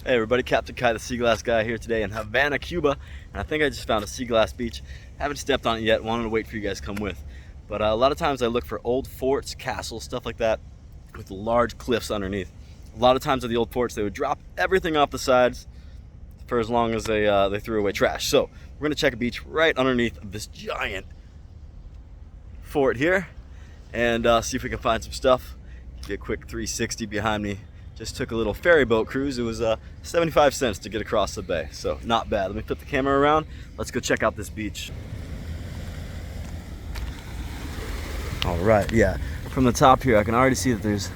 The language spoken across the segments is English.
Hey everybody, Captain Kai, the seaglass guy here today in Havana, Cuba, and I think I just found a seaglass beach. Haven't stepped on it yet, wanted to wait for you guys to come with. But a lot of times I look for old forts, castles, stuff like that with large cliffs underneath. A lot of times at the old forts they would drop everything off the sides for as long as they threw away trash. So we're gonna check a beach right underneath this giant fort here and see if we can find some stuff. Give you a quick 360 behind me. Just took a little ferry boat cruise. It was 75 cents to get across the bay, so not bad. Let me flip the camera around. Let's go check out this beach. All right, yeah. From the top here, I can already see that there's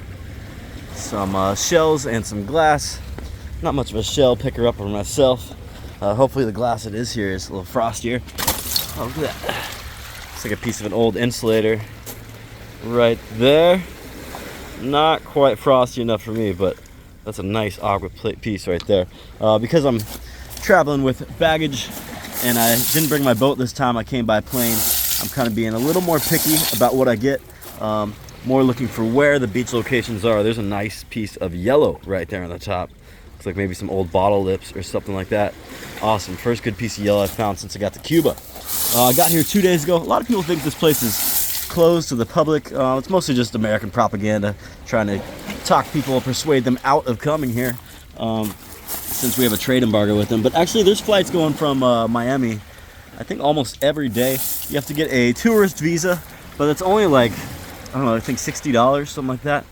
some shells and some glass. Not much of a shell picker up for myself. Hopefully the glass it is here is a little frostier. Oh, look at that. It's like a piece of an old insulator right there. Not quite frosty enough for me, but that's a nice aqua piece right there. Because I'm traveling with baggage and I didn't bring my boat this time, I came by plane. I'm kind of being a little more picky about what I get. More looking for where the beach locations are. There's a nice piece of yellow right there on the top. Looks like maybe some old bottle lips or something like that. Awesome, first good piece of yellow I've found since I got to Cuba. I got here 2 days ago. A lot of people think this place is closed to the public. It's mostly just American propaganda, trying to talk people, persuade them out of coming here, since we have a trade embargo with them. But actually there's flights going from Miami, I think almost every day. You have to get a tourist visa, but it's only like, I don't know, I think $60, something like that.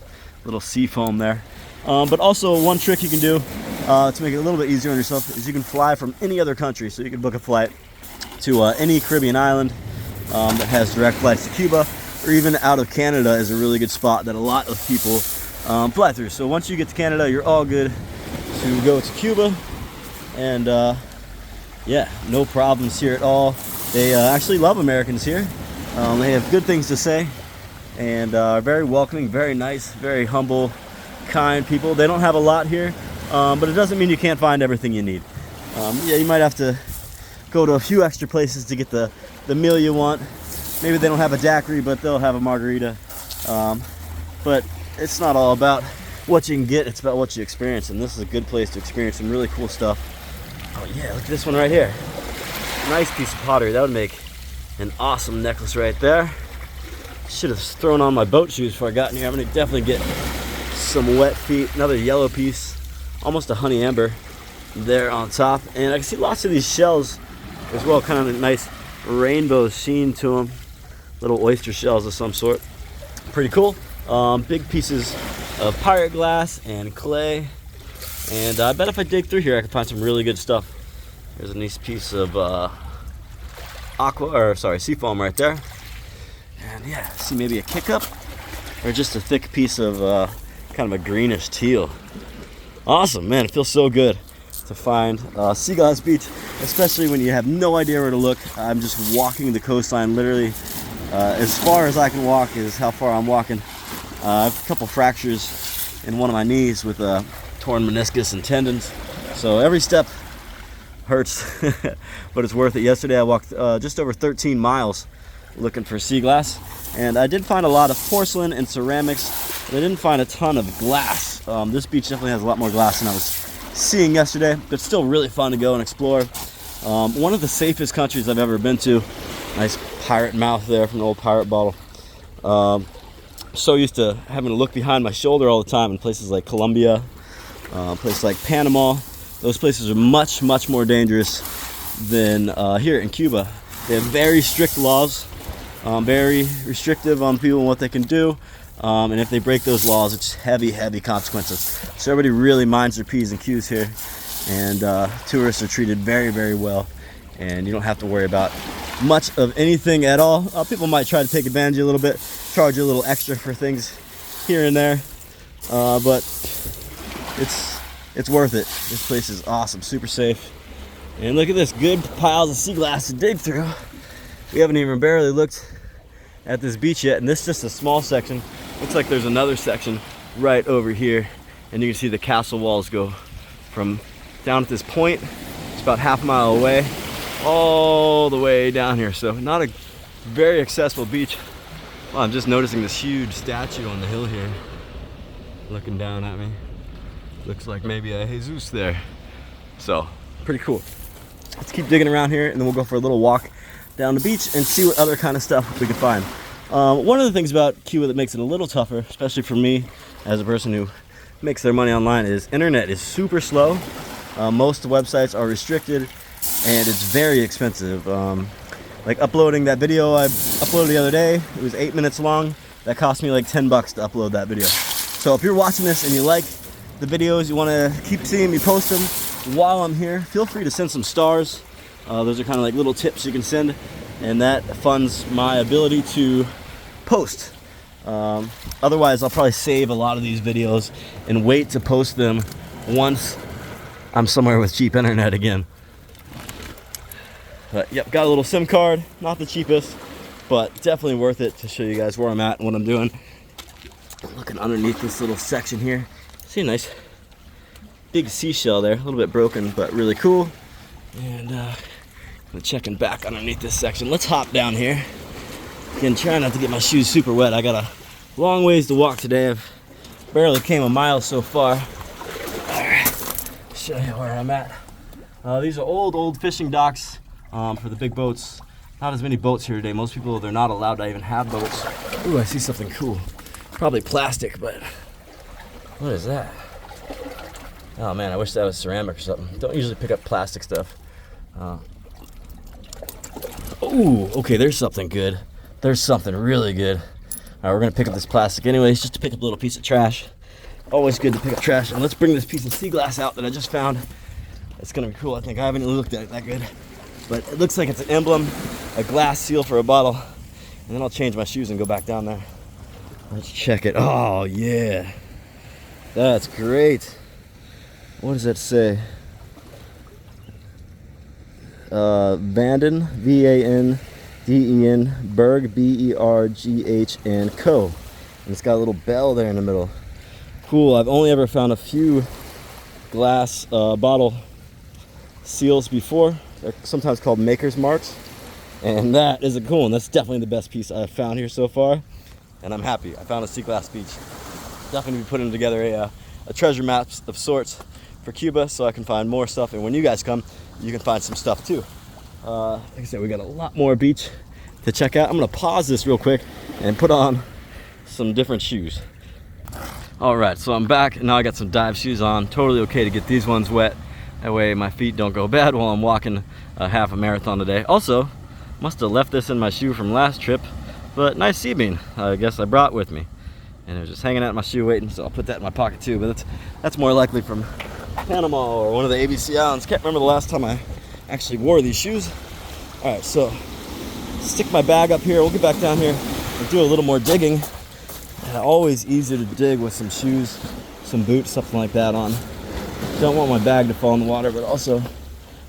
Little sea foam there. But also one trick you can do to make it a little bit easier on yourself is you can fly from any other country. So you can book a flight to any Caribbean island that has direct flights to Cuba, or even out of Canada is a really good spot that a lot of people fly through. So once you get to Canada, you're all good to go to Cuba, and yeah, no problems here at all. They actually love Americans here. They have good things to say, and are very welcoming, very nice, very humble, kind people. They don't have a lot here, but it doesn't mean you can't find everything you need. Yeah, you might have to go to a few extra places to get the meal you want. Maybe they don't have a daiquiri, but they'll have a margarita. But it's not all about what you can get, it's about what you experience, and this is a good place to experience some really cool stuff. Oh yeah, look at this one right here. Nice piece of pottery. That would make an awesome necklace right there. Should have thrown on my boat shoes before I got in here. I'm gonna definitely get some wet feet. Another yellow piece, almost a honey amber there on top. And I can see lots of these shells as well, kind of a nice rainbow sheen to them. Little oyster shells of some sort. Pretty cool. Big pieces of pirate glass and clay. And I bet if I dig through here, I can find some really good stuff. There's a nice piece of seafoam right there. And yeah, see maybe a kick up or just a thick piece of kind of a greenish teal. Awesome, man, it feels so good to find Seaglass Beach, especially when you have no idea where to look. I'm just walking the coastline, literally as far as I can walk is how far I'm walking. I have a couple fractures in one of my knees with a torn meniscus and tendons, so every step hurts, but it's worth it. Yesterday I walked just over 13 miles looking for sea glass, and I did find a lot of porcelain and ceramics, but I didn't find a ton of glass. This beach definitely has a lot more glass than I was seeing yesterday, but still really fun to go and explore. One of the safest countries I've ever been to. Nice pirate mouth there from an old pirate bottle. So used to having to look behind my shoulder all the time in places like Colombia, places like Panama. Those places are much more dangerous than here in Cuba. They have very strict laws, very restrictive on people and what they can do. And if they break those laws, it's heavy consequences. So everybody really minds their P's and Q's here, and tourists are treated very well, and you don't have to worry about much of anything at all. People might try to take advantage of you a little bit, charge you a little extra for things here and there, but it's worth it. This place is awesome, super safe. And look at this, good piles of sea glass to dig through. We haven't even barely looked at this beach yet, and this is just a small section. Looks like there's another section right over here, and you can see the castle walls go from down at this point, it's about half a mile away, all the way down here. So not a very accessible beach. I'm just noticing this huge statue on the hill here looking down at me. Looks like maybe a Jesus there. So, pretty cool. Let's keep digging around here, and then we'll go for a little walk down the beach and see what other kind of stuff we can find. One of the things about Cuba that makes it a little tougher, especially for me as a person who makes their money online, is internet is super slow. Most websites are restricted, and it's very expensive. Like uploading that video I uploaded the other day, it was 8 minutes long. That cost me like $10 to upload that video. So if you're watching this and you like the videos, you want to keep seeing me post them while I'm here, feel free to send some stars. Those are kind of like little tips you can send, and that funds my ability to post. Otherwise, I'll probably save a lot of these videos and wait to post them once I'm somewhere with cheap internet again. But yep, got a little SIM card, not the cheapest, but definitely worth it to show you guys where I'm at and what I'm doing. Looking underneath this little section here, see a nice big seashell there, a little bit broken, but really cool. And I'm checking back underneath this section. Let's hop down here. Again, trying not to get my shoes super wet. I got a long ways to walk today. I've barely came a mile so far. All right, show you where I'm at. These are old fishing docks for the big boats. Not as many boats here today. Most people, they're not allowed to even have boats. Ooh, I see something cool. Probably plastic, but what is that? Oh man, I wish that was ceramic or something. Don't usually pick up plastic stuff. Ooh, okay, there's something good. There's something really good. All right, we're gonna pick up this plastic anyways, just to pick up a little piece of trash. Always good to pick up trash. And let's bring this piece of sea glass out that I just found. It's gonna be cool, I think. I haven't looked at it that good. But it looks like it's an emblem, a glass seal for a bottle. And then I'll change my shoes and go back down there. Let's check it. Oh, yeah. That's great. What does that say? Vanden, V-A-N-D-E-N, Berg, B-E-R-G-H, and Co. And it's got a little bell there in the middle. Cool. I've only ever found a few glass bottle seals before. They're sometimes called maker's marks. And that is a cool one. That's definitely the best piece I've found here so far. And I'm happy. I found a seaglass beach. Definitely be putting together a treasure map of sorts for Cuba so I can find more stuff. And when you guys come, you can find some stuff too. Like I said, we got a lot more beach to check out. I'm gonna pause this real quick and put on some different shoes. All right, so I'm back. Now I got some dive shoes on. Totally okay to get these ones wet. That way my feet don't go bad while I'm walking half a marathon today. Also, must have left this in my shoe from last trip, but nice sea bean, I guess I brought with me. And it was just hanging out in my shoe waiting, so I'll put that in my pocket too. But that's more likely from Panama or one of the ABC islands. Can't remember the last time I actually wore these shoes. All right, so stick my bag up here. We'll get back down here and do a little more digging. Always easy to dig with some shoes, some boots, something like that on. Don't want my bag to fall in the water, but also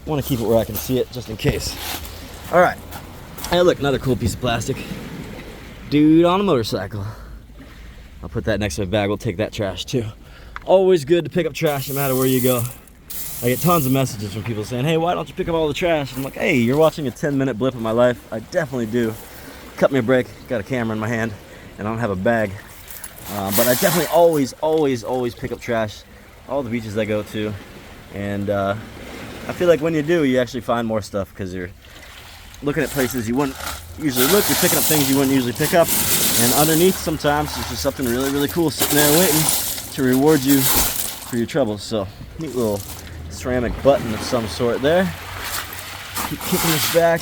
want to keep it where I can see it just in case. All right, hey look, another cool piece of plastic. Dude on a motorcycle. I'll put that next to my bag. We'll take that trash too. Always good to pick up trash no matter where you go. I get tons of messages from people saying, hey, why don't you pick up all the trash? I'm like, hey, you're watching a 10-minute blip of my life. I definitely do. Cut me a break, got a camera in my hand, and I don't have a bag. But I definitely always pick up trash, all the beaches I go to. And I feel like when you do, you actually find more stuff because you're looking at places you wouldn't usually look. You're picking up things you wouldn't usually pick up. And underneath, sometimes there's just something really cool sitting there waiting to reward you for your troubles. So, neat little ceramic button of some sort there. Keep kicking this back.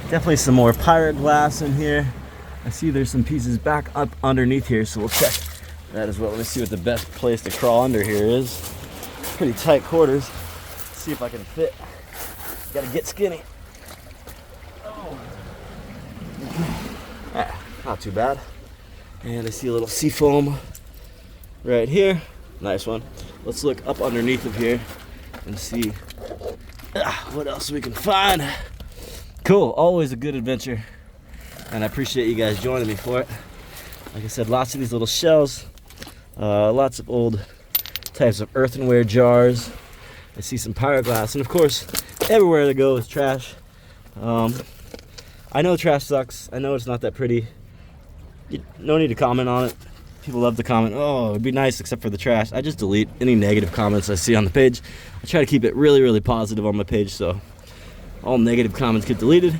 Definitely some more pirate glass in here. I see there's some pieces back up underneath here, so we'll check that as well. Let me see what the best place to crawl under here is. Pretty tight quarters. Let's see if I can fit. Gotta get skinny. Oh. Not too bad. And I see a little sea foam right here. Nice one. Let's look up underneath of here and see what else we can find. Cool, always a good adventure. And I appreciate you guys joining me for it. Like I said, lots of these little shells, lots of old types of earthenware jars. I see some pirate glass, and of course, everywhere I go is trash. I know trash sucks. I know it's not that pretty. No need to comment on it. People love to comment, oh, it'd be nice except for the trash. I just delete any negative comments I see on the page. I try to keep it really, really positive on my page, so all negative comments get deleted.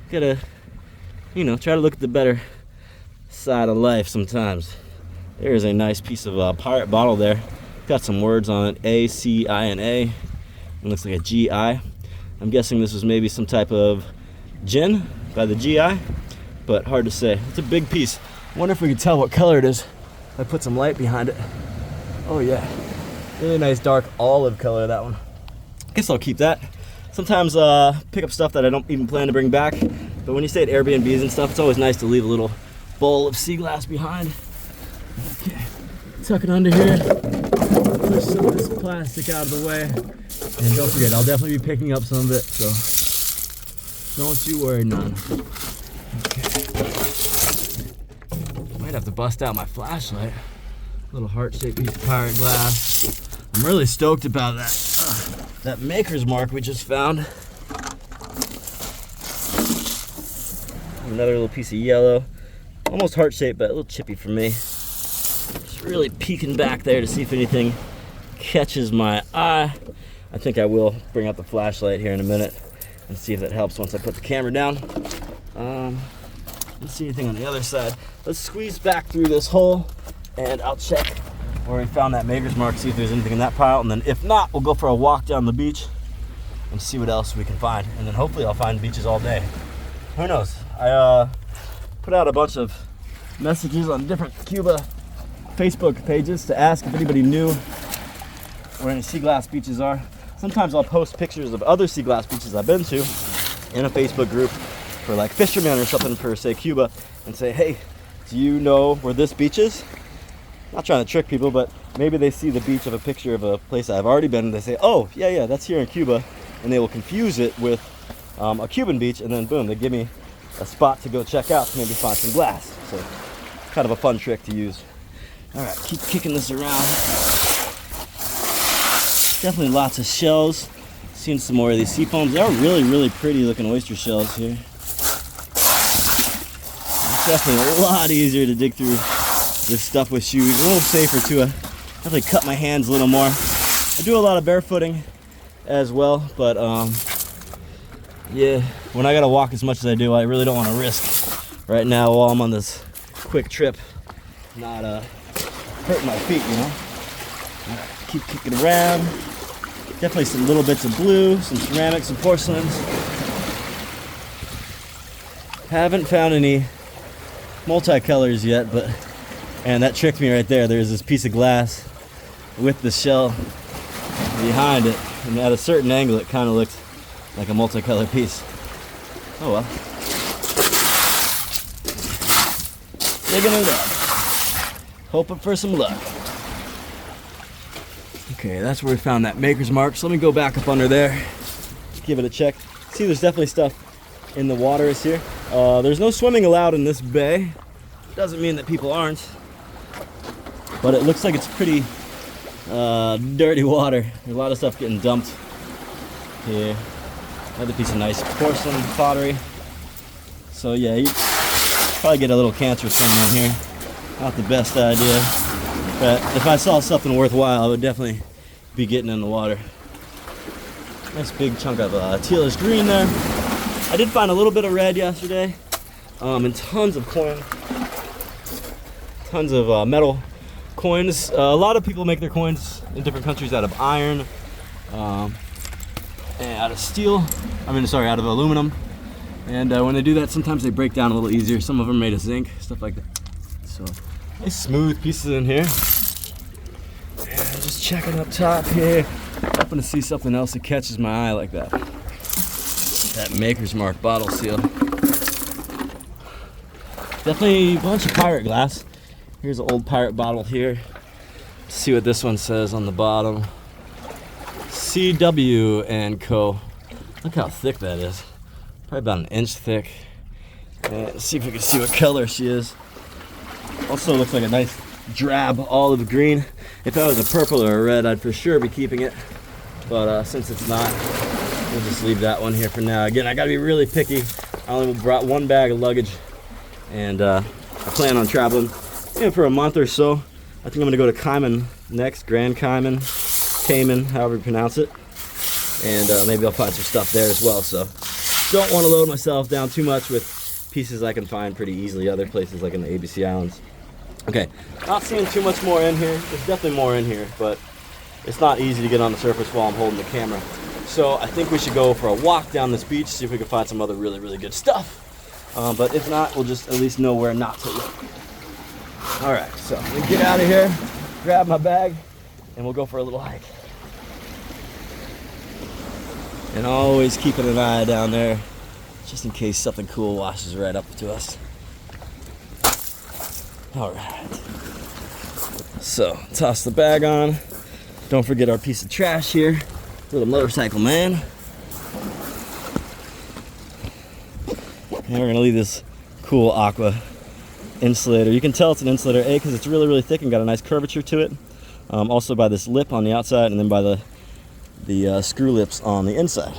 Gotta, you know, try to look at the better side of life sometimes. There's a nice piece of pirate bottle there. Got some words on it, A-C-I-N-A. It looks like a G-I. I'm guessing this was maybe some type of gin by the G.I., but hard to say. It's a big piece. I wonder if we can tell what color it is if I put some light behind it. Oh yeah, really nice dark olive color, that one. I guess I'll keep that. Sometimes pick up stuff that I don't even plan to bring back, but when you stay at Airbnbs and stuff, it's always nice to leave a little bowl of sea glass behind. Okay, tuck it under here, push some of this plastic out of the way, and don't forget, I'll definitely be picking up some of it, so don't you worry none. Okay. Might have to bust out my flashlight. Little heart-shaped piece of pirate glass. I'm really stoked about that maker's mark we just found. Another little piece of yellow. Almost heart-shaped, but a little chippy for me. Just really peeking back there to see if anything catches my eye. I think I will bring out the flashlight here in a minute and see if that helps once I put the camera down. Don't see anything on the other side. Let's squeeze back through this hole and I'll check where we found that maker's mark, see if there's anything in that pile, and then if not, we'll go for a walk down the beach and see what else we can find, and then hopefully I'll find beaches all day. Who knows? I put out a bunch of messages on different Cuba Facebook pages to ask if anybody knew where any sea glass beaches are. Sometimes I'll post pictures of other sea glass beaches I've been to in a Facebook group for like fishermen or something for, say, Cuba, and say, hey, do you know where this beach is? Not trying to trick people, but maybe they see the beach of a picture of a place I've already been and they say, oh, yeah, that's here in Cuba, and they will confuse it with a Cuban beach, and then boom, they give me a spot to go check out to maybe find some glass. So kind of a fun trick to use. All right, keep kicking this around. Definitely lots of shells. Seen some more of these sea foams. They are really, really pretty looking oyster shells here. It's definitely a lot easier to dig through this stuff with shoes. A little safer too. I definitely cut my hands a little more. I do a lot of barefooting as well, but yeah, when I gotta walk as much as I do, I really don't want to risk right now while I'm on this quick trip not hurting my feet, you know. All right, keep kicking around. Definitely some little bits of blue, some ceramics, some porcelains. Haven't found any multicolors yet, but and that tricked me right there. There's this piece of glass with the shell behind it, and at a certain angle it kind of looked like a multicolored piece. Oh well. Digging it up, hoping for some luck. Okay, that's where we found that maker's mark. So let me go back up under there, give it a check. See, there's definitely stuff in the waters here. There's no swimming allowed in this bay. Doesn't mean that people aren't, but it looks like it's pretty dirty water. There's a lot of stuff getting dumped here. Another piece of nice porcelain pottery. So yeah, you probably get a little cancer swimming in here. Not the best idea, but if I saw something worthwhile, I would definitely be getting in the water. Nice big chunk of tealish green there. I did find a little bit of red yesterday, and tons of coin, tons of metal coins. A lot of people make their coins in different countries out of iron, and out of steel. Out of aluminum. And when they do that, sometimes they break down a little easier. Some of them are made of zinc, stuff like that. So nice smooth pieces in here. And just checking up top here, hoping to see something else that catches my eye like that. That maker's mark bottle seal. Definitely a bunch of pirate glass. Here's an old pirate bottle here. Let's see what this one says on the bottom. CW and Co. Look how thick that is. Probably about an inch thick. And let's see if we can see what color she is. Also looks like a nice drab olive green. If that was a purple or a red, I'd for sure be keeping it. But since it's not, we'll just leave that one here for now. Again, I gotta be really picky. I only brought one bag of luggage, and I plan on traveling And for a month or so, I think I'm gonna go to Cayman next, Grand Cayman, Cayman, however you pronounce it. And maybe I'll find some stuff there as well. So don't want to load myself down too much with pieces I can find pretty easily other places like in the ABC Islands. Okay, not seeing too much more in here. There's definitely more in here, but it's not easy to get on the surface while I'm holding the camera. So I think we should go for a walk down this beach, see if we can find some other really, really good stuff. But if not, we'll just at least know where not to look. All right, so I'm gonna get out of here, grab my bag, and we'll go for a little hike. And always keeping an eye down there, just in case something cool washes right up to us. All right. So, toss the bag on. Don't forget our piece of trash here. Little motorcycle man. And we're gonna leave this cool aqua insulator. You can tell it's an insulator, A, because it's really, really thick and got a nice curvature to it. Also by this lip on the outside, and then by the screw lips on the inside.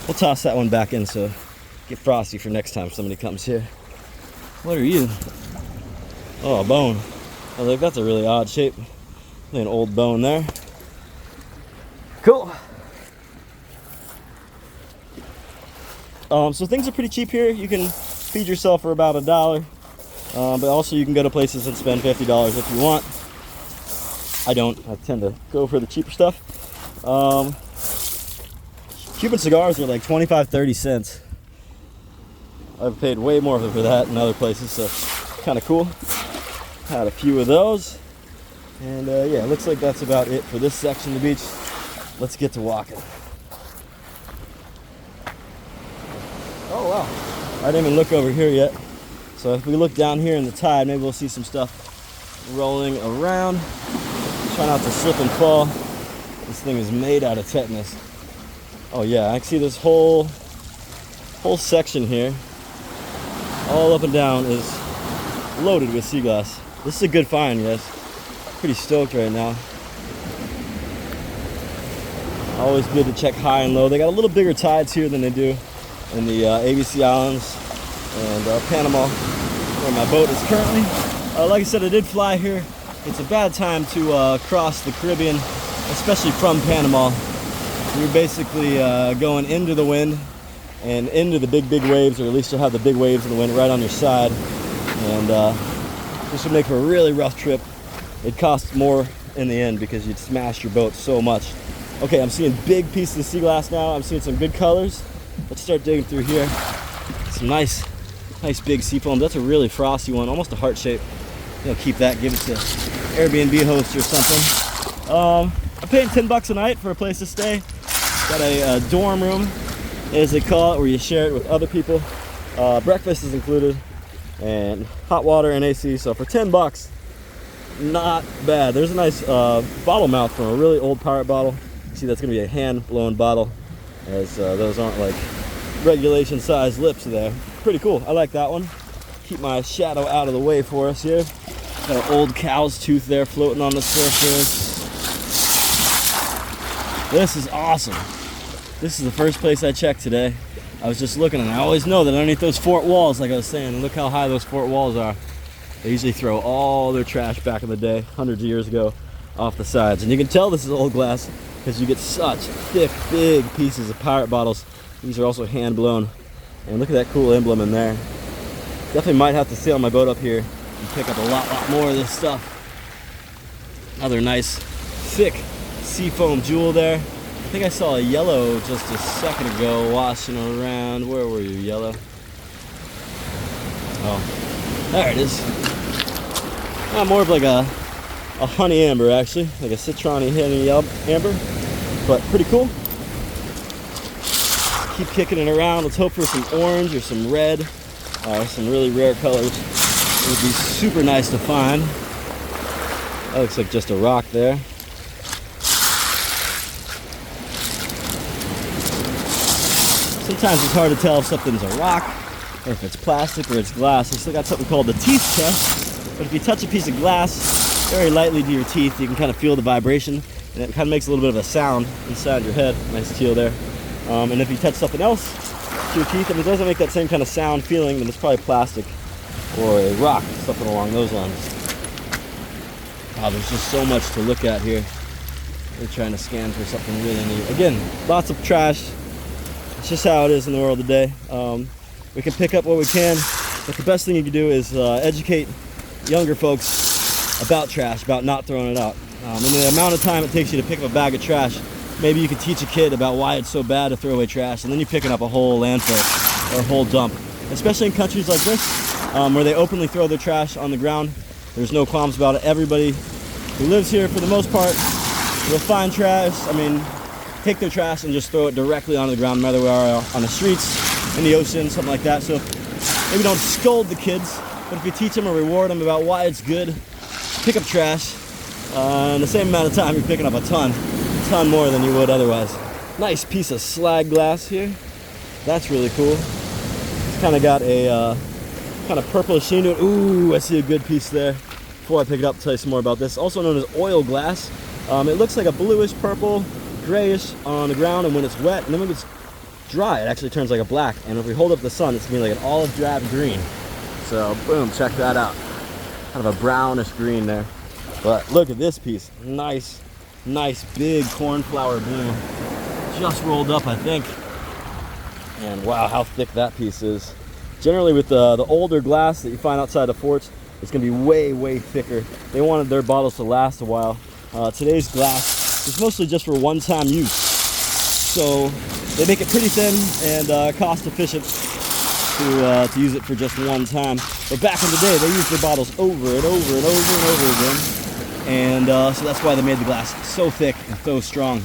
We'll toss that one back in so get frosty for next time somebody comes here. What are you? Oh, a bone. I think that's a really odd shape. An old bone there. Cool. So things are pretty cheap here. You can feed yourself for about $1. But also you can go to places and spend $50 if you want. I don't. I tend to go for the cheaper stuff. Cuban cigars are like 25-30 cents. I've paid way more for that in other places, so kind of cool. Had a few of those. And yeah, looks like that's about it for this section of the beach. Let's get to walking. Oh wow, I didn't even look over here yet. So if we look down here in the tide, maybe we'll see some stuff rolling around. Try not to slip and fall. This thing is made out of tetanus. Oh yeah, I can see this whole section here, all up and down, is loaded with seaglass. This is a good find, guys. Pretty stoked right now. Always good to check high and low. They got a little bigger tides here than they do in the ABC Islands and Panama, where my boat is currently. Like I said, I did fly here. It's a bad time to cross the Caribbean, especially from Panama. You're basically going into the wind and into the big waves, or at least you'll have the big waves and the wind right on your side. And this would make for a really rough trip. It costs more in the end because you'd smash your boat so much. Okay, I'm seeing big pieces of sea glass now. I'm seeing some good colors. Let's start digging through here. Some nice big sea foam. That's a really frosty one, almost a heart shape. You'll keep that, give it to Airbnb host or something. I'm paying $10 a night for a place to stay. Got a dorm room, as they call it, where you share it with other people. Breakfast is included, and hot water and AC. So for $10, not bad. There's a nice bottle mouth from a really old pirate bottle. See, that's gonna be a hand-blown bottle, as those aren't like regulation size lips there. Pretty cool. I like that one. Keep my shadow out of the way for us here. Got an old cow's tooth there floating on the surface. This is awesome. This is the first place I checked today. I was just looking, and I always know that underneath those fort walls, like I was saying, look how high those fort walls are. They usually throw all their trash back in the day, hundreds of years ago, off the sides. And you can tell this is old glass because you get such thick, big pieces of pirate bottles. These are also hand blown. And look at that cool emblem in there. Definitely might have to sail my boat up here and pick up a lot more of this stuff. Another nice, thick seafoam jewel there. I think I saw a yellow just a second ago washing around. Where were you, yellow? Oh, there it is. More of like a honey amber, actually, like a citron-y honey amber, but pretty cool. Keep kicking it around. Let's hope for some orange or some red, some really rare colors. It would be super nice to find. That looks like just a rock there. Sometimes it's hard to tell if something's a rock or if it's plastic or it's glass. We still got something called the teeth test, but if you touch a piece of glass very lightly to your teeth, you can kind of feel the vibration, and it kind of makes a little bit of a sound inside your head. Nice teal there. And if you touch something else to your teeth and it doesn't make that same kind of sound feeling, then it's probably plastic or a rock, something along those lines. Wow, there's just so much to look at here. We're trying to scan for something really neat. Again, lots of trash. It's just how it is in the world today. We can pick up what we can, but the best thing you can do is educate younger folks about trash, about not throwing it out. And the amount of time it takes you to pick up a bag of trash, maybe you could teach a kid about why it's so bad to throw away trash, and then you're picking up a whole landfill or a whole dump. Especially in countries like this, where they openly throw their trash on the ground. There's no qualms about it. Everybody who lives here, for the most part, will find trash. I mean, take their trash and just throw it directly onto the ground, whether we are on the streets, in the ocean, something like that. So maybe don't scold the kids, but if you teach them or reward them about why it's good to pick up trash, in the same amount of time you're picking up a ton more than you would otherwise. Nice piece of slag glass here. That's really cool. It's kind of got a kind of purplish sheen to it. Ooh, I see a good piece there. Before I pick it up, I'll tell you some more about this. Also known as oil glass. It looks like a bluish purple, grayish on the ground, and when it's wet, and then when it's dry, it actually turns like a black. And if we hold up the sun, it's gonna be like an olive drab green. So boom, check that out. Kind of a brownish green there. But look at this piece. Nice big cornflower blue. Just rolled up, I think. And wow, how thick that piece is. Generally with the older glass that you find outside the forts, it's gonna be way thicker. They wanted their bottles to last a while. Today's glass is mostly just for one-time use. So they make it pretty thin and cost efficient to use it for just one time. But back in the day, they used their bottles over and over again. And so that's why they made the glass so thick and so strong.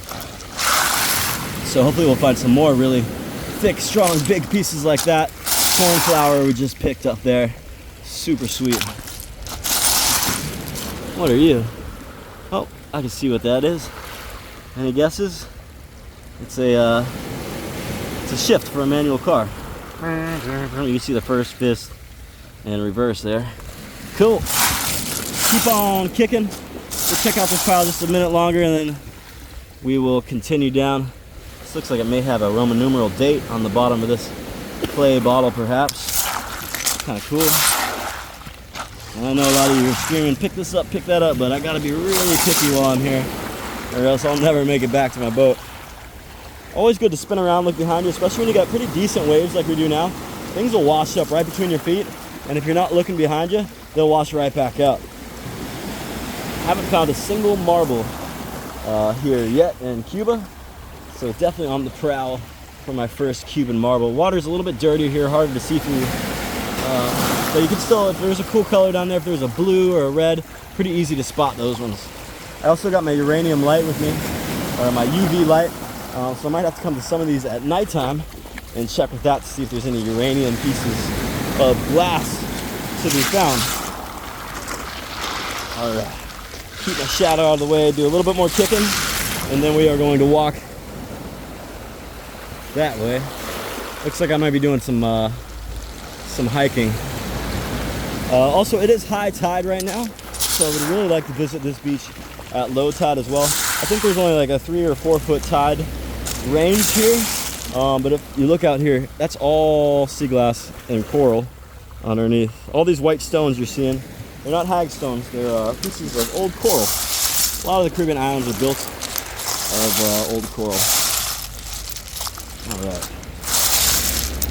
So hopefully we'll find some more really thick, strong, big pieces like that. Cornflower we just picked up there. Super sweet. What are you? Oh, I can see what that is. Any guesses? It's a shift for a manual car. You can see the first fist and reverse there. Cool. Keep on kicking. We'll check out this pile just a minute longer and then we will continue down. This looks like it may have a Roman numeral date on the bottom of this clay bottle, perhaps. Kind of cool. I know a lot of you are screaming, pick this up, pick that up, but I gotta be really picky while I'm here, or else I'll never make it back to my boat. Always good to spin around, look behind you, especially when you got pretty decent waves like we do now. Things will wash up right between your feet, and if you're not looking behind you, they'll wash right back out. Haven't found a single marble here yet in Cuba, so definitely on the prowl for my first Cuban marble. Water's a little bit dirtier here, harder to see through. But you can still, if there's a cool color down there, if there's a blue or a red, pretty easy to spot those ones. I also got my uranium light with me, or my UV light, so I might have to come to some of these at nighttime and check with that to see if there's any uranium pieces of glass to be found. All right, keep my shadow out of the way, do a little bit more kicking, and then we are going to walk that way. Looks like I might be doing some hiking. Also, it is high tide right now, so I would really like to visit this beach at low tide as well. I think there's only like a 3 or 4 foot tide range here, but if you look out here, that's all sea glass and coral underneath. All these white stones you're seeing, they're not hagstones, they're pieces of old coral. A lot of the Caribbean islands are built of old coral. All right.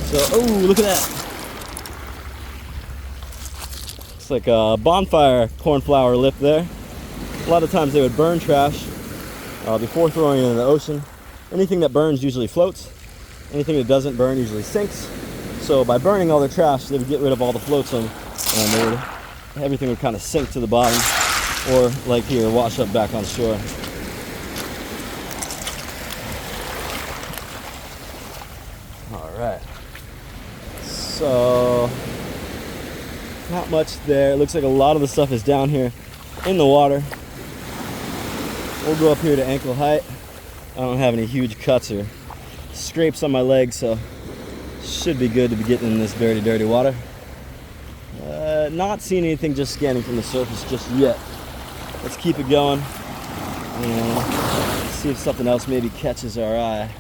So, oh, look at that. It's like a bonfire cornflower lip there. A lot of times they would burn trash before throwing it in the ocean. Anything that burns usually floats. Anything that doesn't burn usually sinks. So by burning all their trash, they would get rid of all the floats and everything would kind of sink to the bottom, or like here, wash up back on shore. All right. So not much there. It looks like a lot of the stuff is down here in the water. We'll go up here to ankle height. I don't have any huge cuts or scrapes on my legs, so should be good to be getting in this dirty water. Not seeing anything just scanning from the surface just yet. Let's keep it going and see if something else maybe catches our eye.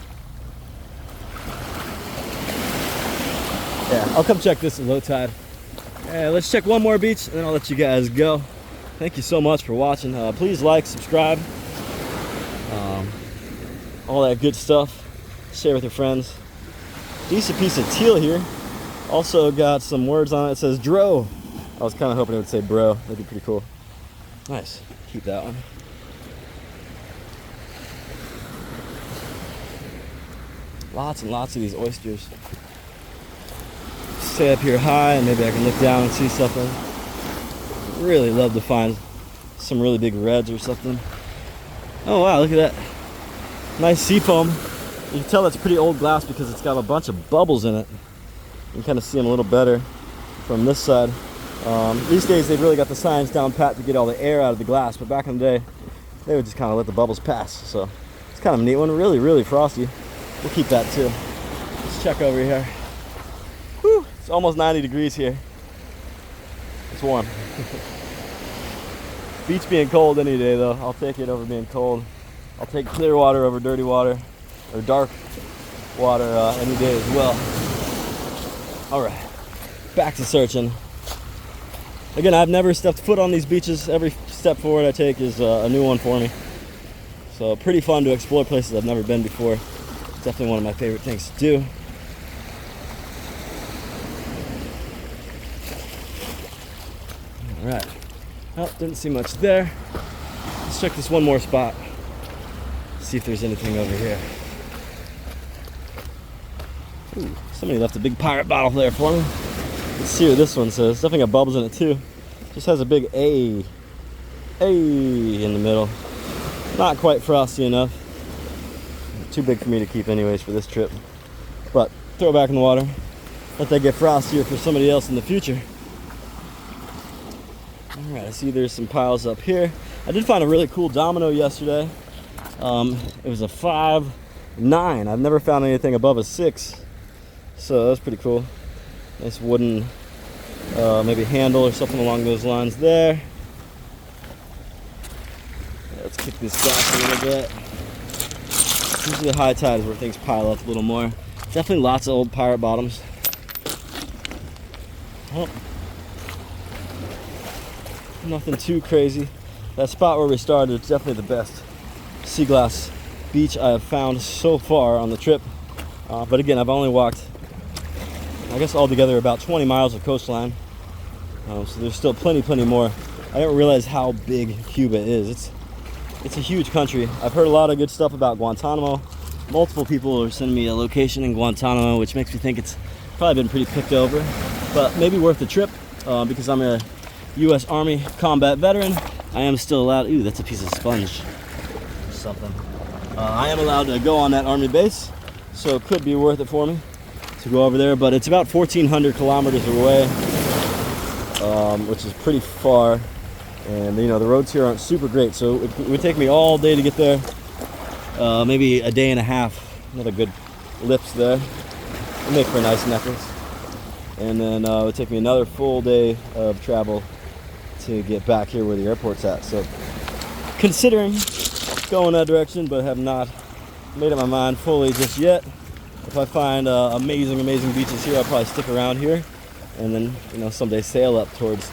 Yeah, I'll come check this at low tide. Let's check one more beach and then I'll let you guys go. thank you so much for watching. Please like, subscribe, all that good stuff. Share with your friends. Decent piece of teal here. Also got some words on it. It says dro. I was kind of hoping it would say bro. That'd be pretty cool. Nice. Keep that one. Lots and lots of these oysters. Stay up here high and maybe I can look down and see something. Really love to find some really big reds or something. Oh wow, look at that. Nice sea foam. You can tell that's pretty old glass because it's got a bunch of bubbles in it. You can kind of see them a little better from this side. These days they've really got the science down pat to get all the air out of the glass, but back in the day they would just kind of let the bubbles pass. So it's kind of a neat one. Really, really frosty. We'll keep that too. Let's check over here. Whew, it's almost 90 degrees here. It's warm. Beach being cold any day though. I'll take it over being cold. I'll take clear water over dirty water, or dark water any day as well. All right, back to searching. Again, I've never stepped foot on these beaches. Every step forward I take is a new one for me. So pretty fun to explore places I've never been before. Definitely one of my favorite things to do. All right. Oh, didn't see much there. Let's check this one more spot. See if there's anything over here. Ooh, somebody left a big pirate bottle there for me. Let's see what this one says. Definitely got bubbles in it too. Just has a big A in the middle. Not quite frosty enough. Too big for me to keep anyways for this trip. But throw it back in the water. Let that get frostier for somebody else in the future. Alright, I see there's some piles up here. I did find a really cool domino yesterday. It was a 5.9. I've never found anything above a 6. So that was pretty cool. Nice wooden maybe handle or something along those lines there. Let's kick this back a little bit. Usually high tide is where things pile up a little more. Definitely lots of old pirate bottoms. Oh. Nothing too crazy. That spot where we started is definitely the best seaglass beach I have found so far on the trip. But again, I've only walked, I guess altogether about 20 miles of coastline. So there's still plenty more. I didn't realize how big Cuba is. It's a huge country. I've heard a lot of good stuff about Guantanamo. Multiple people are sending me a location in Guantanamo, which makes me think it's probably been pretty picked over. But maybe worth the trip because I'm a U.S. Army combat veteran. I am still allowed, ooh, that's a piece of sponge or something. I am allowed to go on that Army base, so it could be worth it for me to go over there, but it's about 1,400 kilometers away, which is pretty far. And you know, the roads here aren't super great, so it would take me all day to get there. Maybe a day and a half. Another good lips there. It'll make for a nice necklace. And then it would take me another full day of travel to get back here where the airport's at. So considering going that direction, but have not made up my mind fully just yet. If I find amazing beaches here, I'll probably stick around here and then, you know, someday sail up towards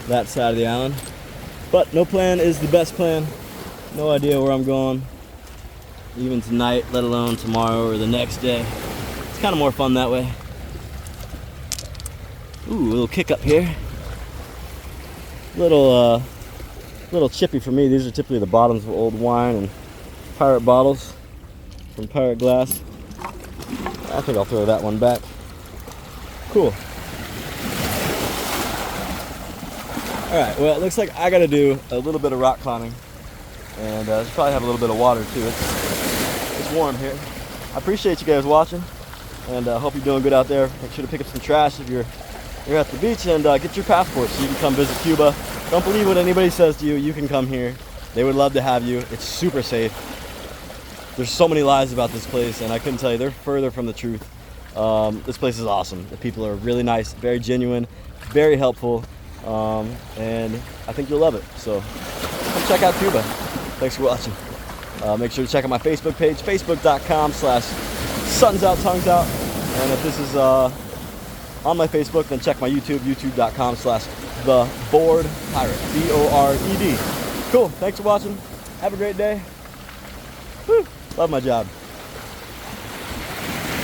that side of the island. But no plan is the best plan. No idea where I'm going, even tonight, let alone tomorrow or the next day. It's kind of more fun that way. Ooh, a little kick up here. Little chippy for me. These are typically the bottoms of old wine and pirate bottles from pirate glass. I think I'll throw that one back. Cool. Alright, well, it looks like I gotta do a little bit of rock climbing. And probably have a little bit of water too. It's warm here. I appreciate you guys watching. And I hope you're doing good out there. Make sure to pick up some trash if you're at the beach, and get your passport so you can come visit Cuba. Don't believe what anybody says to you. You can come here. They would love to have you. It's super safe. There's so many lies about this place, and I couldn't tell you. They're further from the truth. This place is awesome. The people are really nice, very genuine, very helpful, and I think you'll love it. So come check out Cuba. Thanks for watching. Make sure to check out my Facebook page, facebook.com/sunsouttongsout. And if this is on my Facebook, then check my YouTube, youtube.com/theboredpirate, B-O-R-E-D. Cool, thanks for watching. Have a great day. Woo. Love my job.